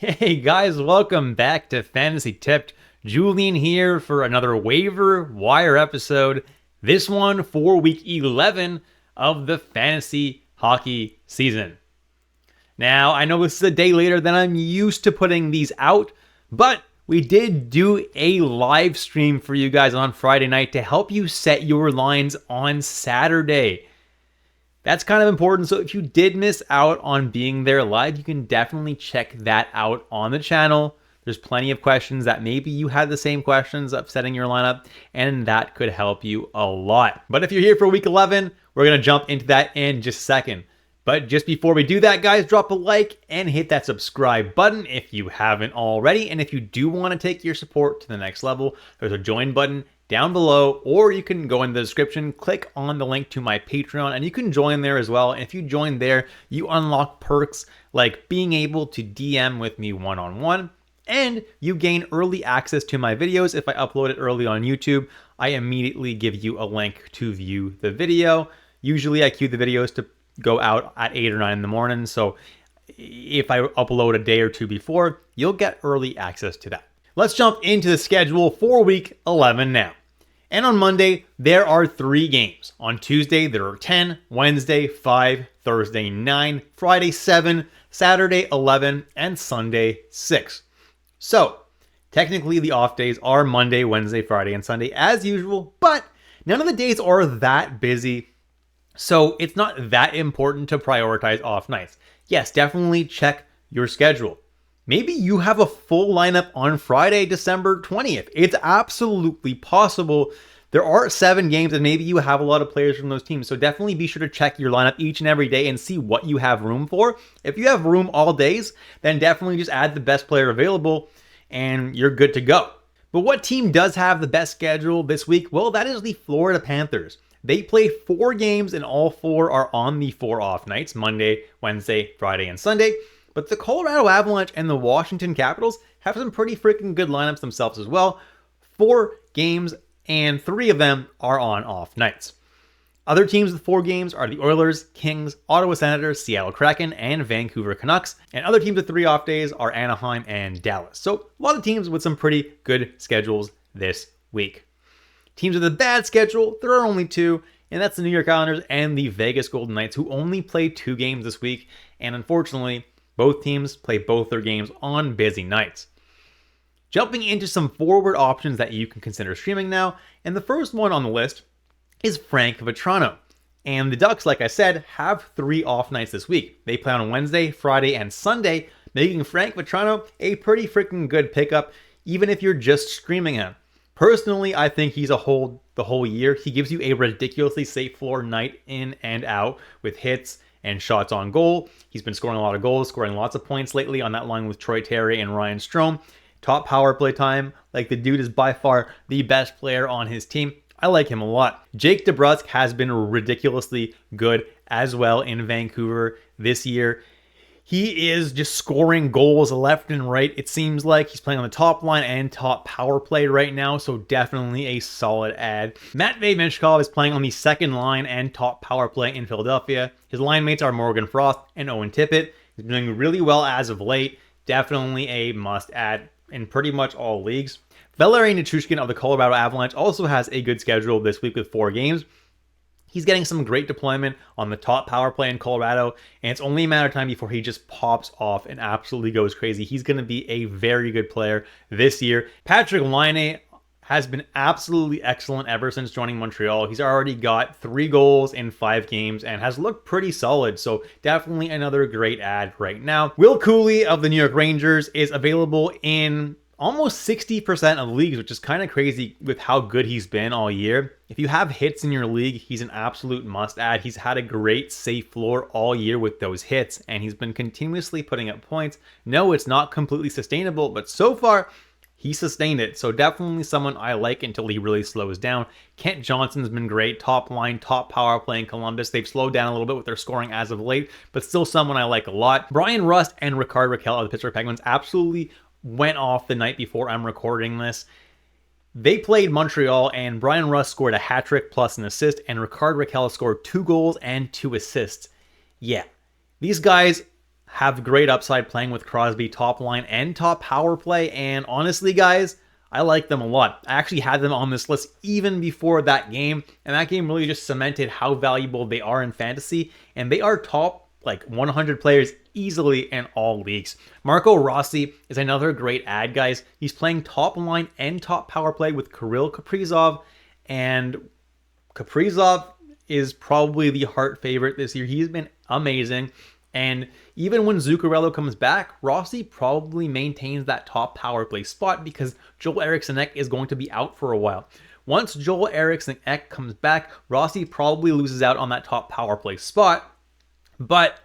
Hey guys, welcome back to Fantasy Tipped. Julian here for another waiver wire episode. This one for week 11 of the fantasy hockey season. Now, I know this is a day later than I'm used to putting these out, but we did do a live stream for you guys on Friday night to help you set your lines on Saturday. That's kind of important, so if you did miss out on being there live, you can definitely check that out on the channel. There's plenty of questions that maybe you had the same questions of setting your lineup, and that could help you a lot. But if you're here for week 11, we're going to jump into that in just a second. But just before we do that, guys, drop a like and hit that subscribe button if you haven't already. And if you do want to take your support to the next level, there's a join button down below, or you can go in the description, click on the link to my Patreon, and you can join there as well. And if you join there, you unlock perks like being able to DM with me one-on-one, and you gain early access to my videos. If I upload it early on YouTube, I immediately give you a link to view the video. Usually I queue the videos to go out at 8 or 9 in the morning, so if I upload a day or two before, you'll get early access to that. Let's jump into the schedule for week 11 now. And on Monday, there are 3 games. On Tuesday, there are 10, Wednesday, 5, Thursday, 9, Friday, 7, Saturday, 11, and Sunday, 6. So, technically the off days are Monday, Wednesday, Friday, and Sunday as usual, but none of the days are that busy, so it's not that important to prioritize off nights. Yes, definitely check your schedule. Maybe you have a full lineup on Friday, December 20th. It's absolutely possible. There are 7 games and maybe you have a lot of players from those teams. So definitely be sure to check your lineup each and every day and see what you have room for. If you have room all days, then definitely just add the best player available and you're good to go. But what team does have the best schedule this week? Well, that is the Florida Panthers. They play 4 games and all 4 are on the 4 off nights, Monday, Wednesday, Friday, and Sunday. But the Colorado Avalanche and the Washington Capitals have some pretty freaking good lineups themselves as well. 4 games and 3 of them are on off nights. Other teams with 4 games are the Oilers, Kings, Ottawa Senators, Seattle Kraken, and Vancouver Canucks. And other teams with 3 off days are Anaheim and Dallas. So a lot of teams with some pretty good schedules this week. Teams with a bad schedule, there are only 2, and that's the New York Islanders and the Vegas Golden Knights, who only play 2 games this week. And unfortunately, both teams play both their games on busy nights. Jumping into some forward options that you can consider streaming now, and the first one on the list is Frank Vatrano. And the Ducks, like I said, have 3 off nights this week. They play on Wednesday, Friday, and Sunday, making Frank Vatrano a pretty freaking good pickup, even if you're just streaming him. Personally, I think he's the whole year. He gives you a ridiculously safe floor night in and out with hits and shots on goal. He's been scoring a lot of goals, scoring lots of points lately on that line with Troy Terry and Ryan Strome. Top power play time. Like, the dude is by far the best player on his team. I like him a lot. Jake DeBrusk has been ridiculously good as well in Vancouver this year. He is just scoring goals left and right. It seems like he's playing on the top line and top power play right now, so definitely a solid add. Matvei Menshikov is playing on the second line and top power play in Philadelphia. His line mates are Morgan Frost and Owen Tippett. He's been doing really well as of late. Definitely a must-add in pretty much all leagues. Valeri Nichushkin of the Colorado Avalanche also has a good schedule this week with 4 games. He's getting some great deployment on the top power play in Colorado, and it's only a matter of time before he just pops off and absolutely goes crazy. He's going to be a very good player this year. Patrick Laine has been absolutely excellent ever since joining Montreal. He's already got 3 goals in 5 games and has looked pretty solid, so definitely another great add right now. Will Cooley of the New York Rangers is available in almost 60% of leagues, which is kind of crazy with how good he's been all year. If you have hits in your league, he's an absolute must-add. He's had a great safe floor all year with those hits, and he's been continuously putting up points. No, it's not completely sustainable, but so far, he sustained it. So definitely someone I like until he really slows down. Kent Johnson's been great. Top line, top power play in Columbus. They've slowed down a little bit with their scoring as of late, but still someone I like a lot. Brian Rust and Rickard Rakell of the Pittsburgh Penguins absolutely went off the night before I'm recording this. They played Montreal, and Brian Rust scored a hat trick plus an assist, and Rickard Rakell scored 2 goals and 2 assists. Yeah, these guys have great upside playing with Crosby top line and top power play. And honestly, guys, I like them a lot. I actually had them on this list even before that game, and that game really just cemented how valuable they are in fantasy, and they are top like 100 players easily in all leagues. Marco Rossi is another great ad, guys. He's playing top line and top power play with Kirill Kaprizov, and Kaprizov is probably the Hart favorite this year. He's been amazing. And even when Zuccarello comes back, Rossi probably maintains that top power play spot because Joel Eriksson Ek is going to be out for a while. Once Joel Eriksson Ek comes back, Rossi probably loses out on that top power play spot. But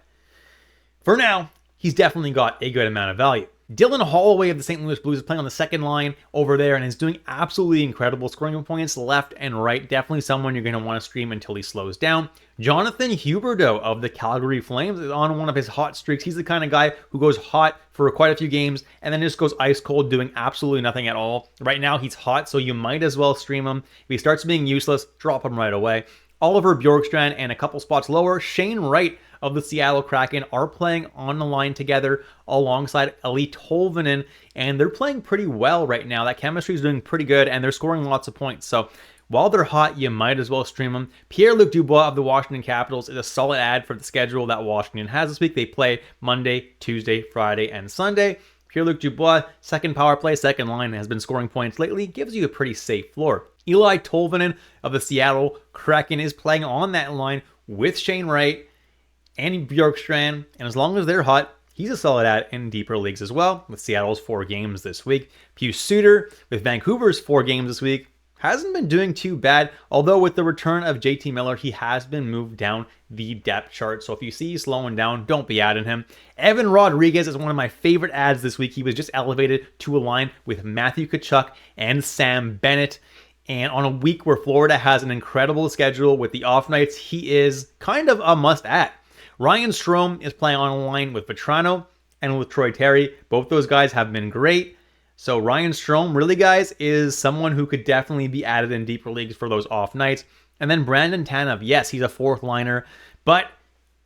for now, he's definitely got a good amount of value. Dylan Holloway of the St. Louis Blues is playing on the second line over there and is doing absolutely incredible, scoring points left and right. Definitely someone you're going to want to stream until he slows down. Jonathan Huberdeau of the Calgary Flames is on one of his hot streaks. He's the kind of guy who goes hot for quite a few games and then just goes ice cold, doing absolutely nothing at all. Right now, he's hot, so you might as well stream him. If he starts being useless, drop him right away. Oliver Bjorkstrand and a couple spots lower, Shane Wright of the Seattle Kraken are playing on the line together alongside Eli Tolvanen, and they're playing pretty well right now. That chemistry is doing pretty good, and they're scoring lots of points. So while they're hot, you might as well stream them. Pierre-Luc Dubois of the Washington Capitals is a solid ad for the schedule that Washington has this week. They play Monday, Tuesday, Friday, and Sunday. Pierre-Luc Dubois, second power play, second line, has been scoring points lately, gives you a pretty safe floor. Eli Tolvanen of the Seattle Kraken is playing on that line with Shane Wright and Bjorkstrand, and as long as they're hot, he's a solid ad in deeper leagues as well, with Seattle's 4 games this week. Pius Suter, with Vancouver's 4 games this week, hasn't been doing too bad, although with the return of JT Miller, he has been moved down the depth chart. So if you see he's slowing down, don't be adding him. Evan Rodriguez is one of my favorite ads this week. He was just elevated to a line with Matthew Tkachuk and Sam Bennett. And on a week where Florida has an incredible schedule with the off nights, he is kind of a must-add. Ryan Strome is playing on a line with Vetrano and with Troy Terry. Both those guys have been great. So Ryan Strome, really, guys, is someone who could definitely be added in deeper leagues for those off nights. And then Brandon Tanev, yes, he's a fourth liner, but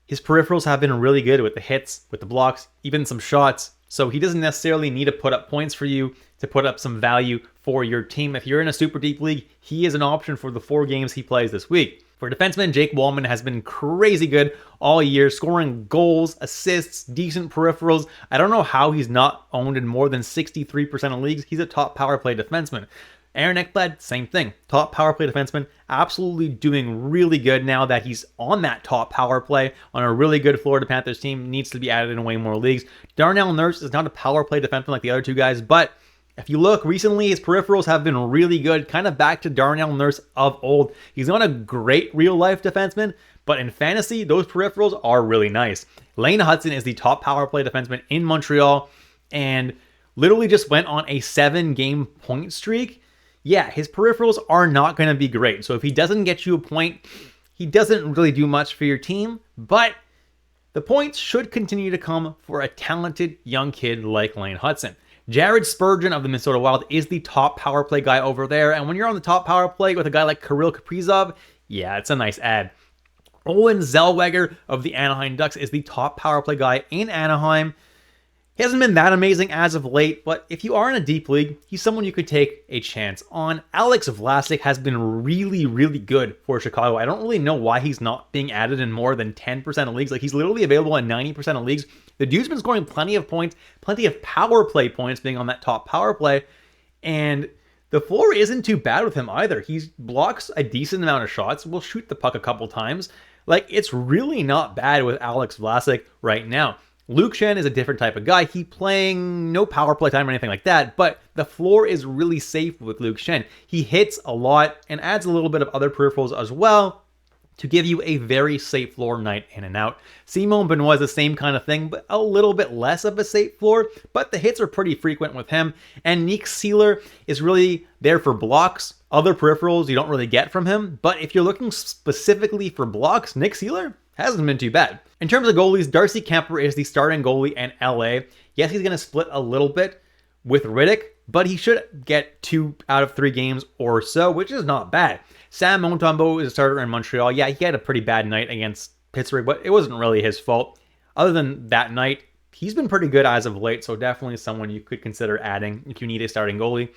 his peripherals have been really good with the hits, with the blocks, even some shots. So he doesn't necessarily need to put up points for you to put up some value for your team. If you're in a super deep league, he is an option for the 4 games he plays this week. For defenseman, Jake Wallman has been crazy good all year, scoring goals, assists, decent peripherals. I don't know how he's not owned in more than 63% of leagues. He's a top power play defenseman. Aaron Ekblad, same thing. Top power play defenseman, absolutely doing really good now that he's on that top power play on a really good Florida Panthers team. Needs to be added in way more leagues. Darnell Nurse is not a power play defenseman like the other 2 guys, but if you look, recently his peripherals have been really good, kind of back to Darnell Nurse of old. He's not a great real-life defenseman, but in fantasy, those peripherals are really nice. Lane Hudson is the top power play defenseman in Montreal and literally just went on a 7-game point streak. Yeah, his peripherals are not going to be great. So if he doesn't get you a point, he doesn't really do much for your team, but the points should continue to come for a talented young kid like Lane Hudson. Jared Spurgeon of the Minnesota Wild is the top power play guy over there. And when you're on the top power play with a guy like Kirill Kaprizov, yeah, it's a nice ad. Owen Zellweger of the Anaheim Ducks is the top power play guy in Anaheim. He hasn't been that amazing as of late, but if you are in a deep league, he's someone you could take a chance on. Alex Vlasic has been really, really good for Chicago. I don't really know why he's not being added in more than 10% of leagues. Like, he's literally available in 90% of leagues. The dude's been scoring plenty of points, plenty of power play points being on that top power play, and the floor isn't too bad with him either. He blocks a decent amount of shots, will shoot the puck a couple times. Like, it's really not bad with Alex Vlasic right now. Luke Shen is a different type of guy. He's playing no power play time or anything like that, but the floor is really safe with Luke Shen. He hits a lot and adds a little bit of other peripherals as well to give you a very safe floor night in and out. Simon Benoit is the same kind of thing, but a little bit less of a safe floor, but the hits are pretty frequent with him. And Nick Seeler is really there for blocks. Other peripherals you don't really get from him, but if you're looking specifically for blocks, Nick Seeler hasn't been too bad. In terms of goalies, Darcy Kemper is the starting goalie in LA. Yes, he's going to split a little bit with Riddick, but he should get 2 out of 3 games or so, which is not bad. Sam Montembeault is a starter in Montreal. Yeah, he had a pretty bad night against Pittsburgh, but it wasn't really his fault. Other than that night, he's been pretty good as of late, so definitely someone you could consider adding if you need a starting goalie.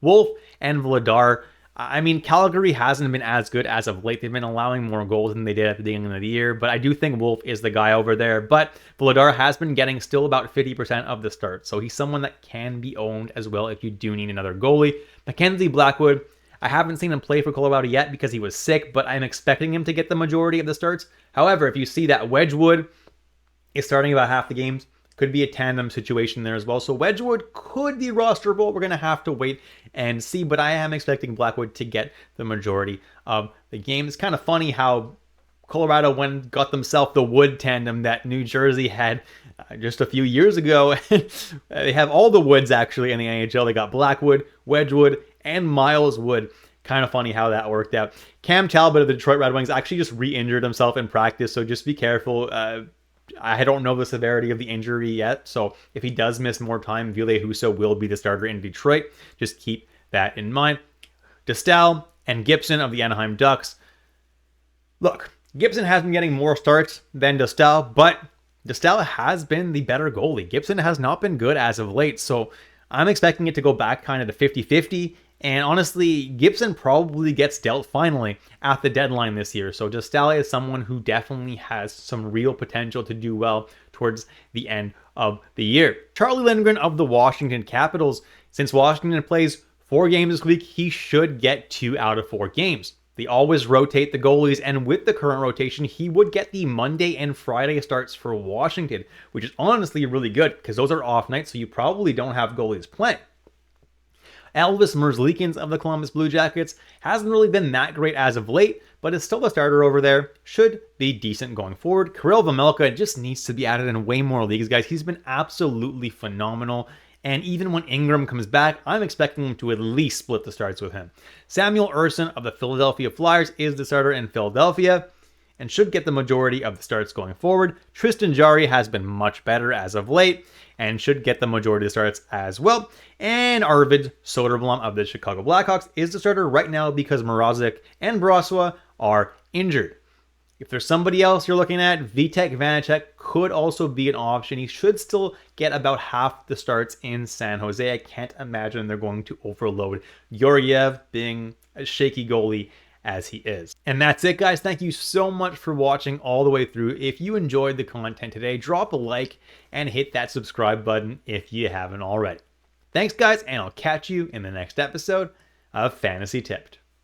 Wolf and Vladar. I mean, Calgary hasn't been as good as of late. They've been allowing more goals than they did at the beginning of the year, but I do think Wolf is the guy over there. But Vladar has been getting still about 50% of the start, so he's someone that can be owned as well if you do need another goalie. Mackenzie Blackwood, I haven't seen him play for Colorado yet because he was sick, but I'm expecting him to get the majority of the starts. However, if you see that Wedgwood is starting about half the games, could be a tandem situation there as well. So Wedgwood could be rosterable. We're going to have to wait and see, but I am expecting Blackwood to get the majority of the game. It's kind of funny how Colorado got themselves the Wood tandem that New Jersey had just a few years ago. They have all the Woods actually in the NHL. They got Blackwood, Wedgwood, and Miles Wood. Kind of funny how that worked out. Cam Talbot of the Detroit Red Wings actually just re-injured himself in practice, so just be careful. I don't know the severity of the injury yet, so if he does miss more time, Ville Husso will be the starter in Detroit. Just keep that in mind. Distal and Gibson of the Anaheim Ducks. Look, Gibson has been getting more starts than Distal, but Distal has been the better goalie. Gibson has not been good as of late, so I'm expecting it to go back kind of to 50-50. And honestly, Gibson probably gets dealt finally at the deadline this year. So Distal is someone who definitely has some real potential to do well towards the end of the year. Charlie Lindgren of the Washington Capitals. Since Washington plays 4 games this week, he should get 2 out of 4 games. They always rotate the goalies, and with the current rotation, he would get the Monday and Friday starts for Washington, which is honestly really good because those are off nights, so you probably don't have goalies playing. Elvis Merzlikins of the Columbus Blue Jackets hasn't really been that great as of late, but is still a starter over there. Should be decent going forward. Kirill Vejmelka just needs to be added in way more leagues, guys. He's been absolutely phenomenal. And even when Ingram comes back, I'm expecting him to at least split the starts with him. Samuel Ersson of the Philadelphia Flyers is the starter in Philadelphia and should get the majority of the starts going forward. Tristan Jarry has been much better as of late and should get the majority of the starts as well. And Arvid Soderblom of the Chicago Blackhawks is the starter right now because Mrazek and Brossoit are injured. If there's somebody else you're looking at, Vitek Vanacek could also be an option. He should still get about half the starts in San Jose. I can't imagine they're going to overload Georgiev, being a shaky goalie as he is. And that's it, guys. Thank you so much for watching all the way through. If you enjoyed the content today, drop a like and hit that subscribe button if you haven't already. Thanks, guys, and I'll catch you in the next episode of Fantasy Tipped.